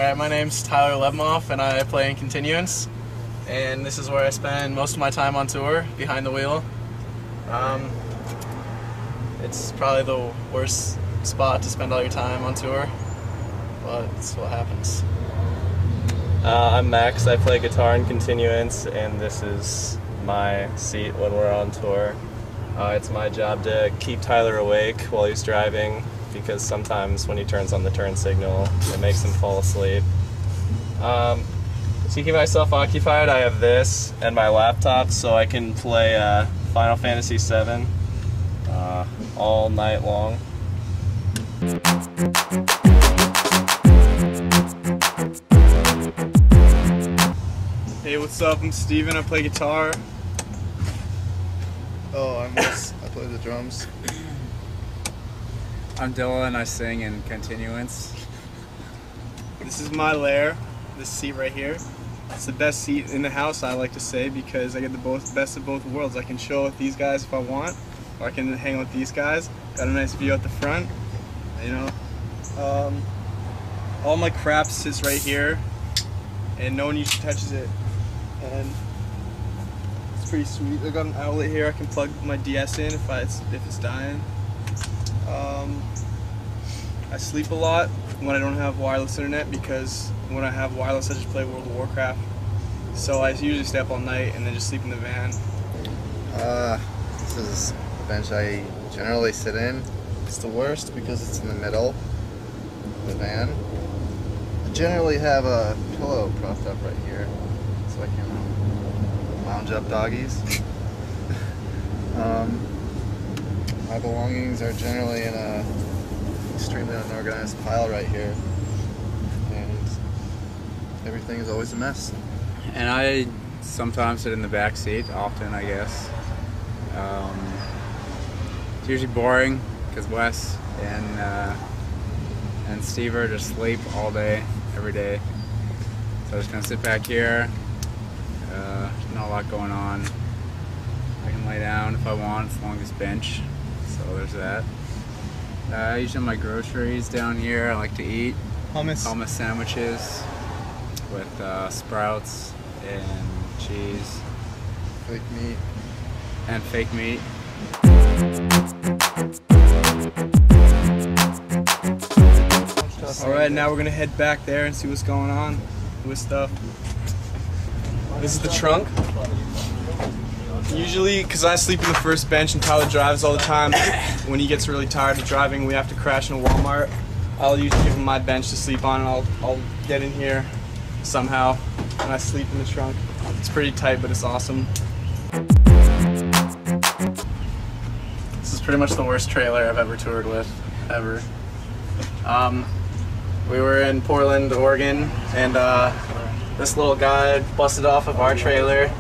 Alright, my name's Tyler Lebmoff and I play in Continuance, and this is where I spend most of my time on tour, behind the wheel. It's probably the worst spot to spend all your time on tour, but it's what happens. I'm Max, I play guitar in Continuance, and this is my seat when we're on tour. It's my job to keep Tyler awake while he's driving, because sometimes when he turns on the turn signal, it makes him fall asleep. To keep myself occupied, I have this and my laptop, so I can play Final Fantasy VII all night long. Hey, what's up? I'm Steven. I play guitar. Oh, I'm Wes. I play the drums. I'm Dylan. I sing in Continuance. This is my lair, this seat right here. It's the best seat in the house, I like to say, because I get the best of both worlds. I can chill with these guys if I want, or I can hang with these guys. Got a nice view at the front, you know. All my crap sits right here, and no one usually touches it. And it's pretty sweet. I got an outlet here. I can plug my DS in if it's dying. I sleep a lot when I don't have wireless internet, because when I have wireless I just play World of Warcraft. So I usually stay up all night and then just sleep in the van. This is the bench I generally sit in. It's the worst because it's in the middle of the van. I generally have a pillow propped up right here so I can lounge up doggies. My belongings are generally in a extremely unorganized pile right here, and everything is always a mess. And I sometimes sit in the back seat, often I guess. It's usually boring because Wes and Steve are just sleep all day, every day. So I'm just gonna sit back here. Not a lot going on. I can lay down if I want, as long as it's bench. So there's that. I usually have my groceries down here. I like to eat hummus sandwiches with sprouts and cheese. Fake meat. And fake meat. Alright, now we're gonna head back there and see what's going on with stuff. This is the trunk. Usually, because I sleep in the first bench and Tyler drives all the time, when he gets really tired of driving, we have to crash in a Walmart. I'll usually give him my bench to sleep on, and I'll get in here somehow, and I sleep in the trunk. It's pretty tight, but it's awesome. This is pretty much the worst trailer I've ever toured with, ever. We were in Portland, Oregon, and this little guy busted off of our trailer,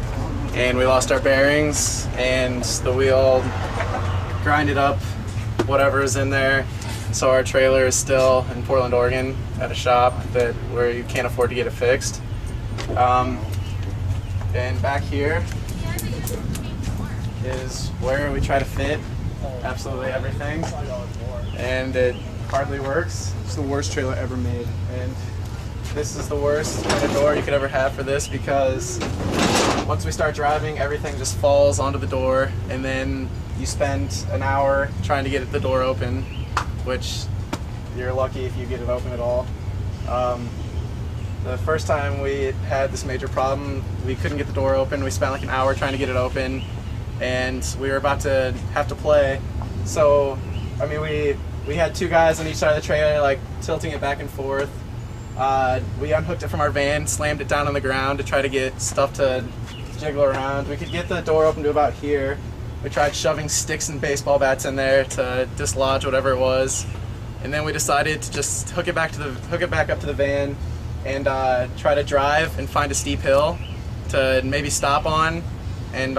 and we lost our bearings, and the wheel grinded up whatever's in there. So our trailer is still in Portland, Oregon, at a shop where you can't afford to get it fixed. And back here is where we try to fit absolutely everything, and it hardly works. It's the worst trailer ever made. And this is the worst kind of door you could ever have for this, because once we start driving, everything just falls onto the door, and then you spend an hour trying to get the door open, which you're lucky if you get it open at all. The first time we had this major problem, we couldn't get the door open. We spent like an hour trying to get it open, and we were about to have to play. So, I mean, we had two guys on each side of the trailer, like tilting it back and forth. We unhooked it from our van, slammed it down on the ground to try to get stuff to jiggle around. We could get the door open to about here. We tried shoving sticks and baseball bats in there to dislodge whatever it was, and then we decided to just hook it back up to the van and try to drive and find a steep hill to maybe stop on and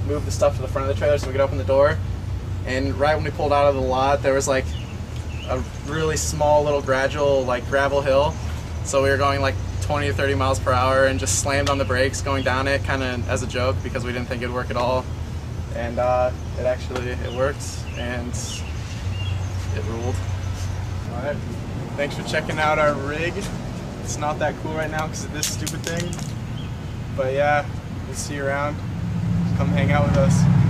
move the stuff to the front of the trailer so we could open the door. And right when we pulled out of the lot, there was like a really small little gradual like gravel hill, so we were going like 20 to 30 miles per hour and just slammed on the brakes going down it, kind of as a joke, because we didn't think it would work at all. And it worked, and it ruled. Alright, thanks for checking out our rig. It's not that cool right now because of this stupid thing. But yeah, we'll see you around. Come hang out with us.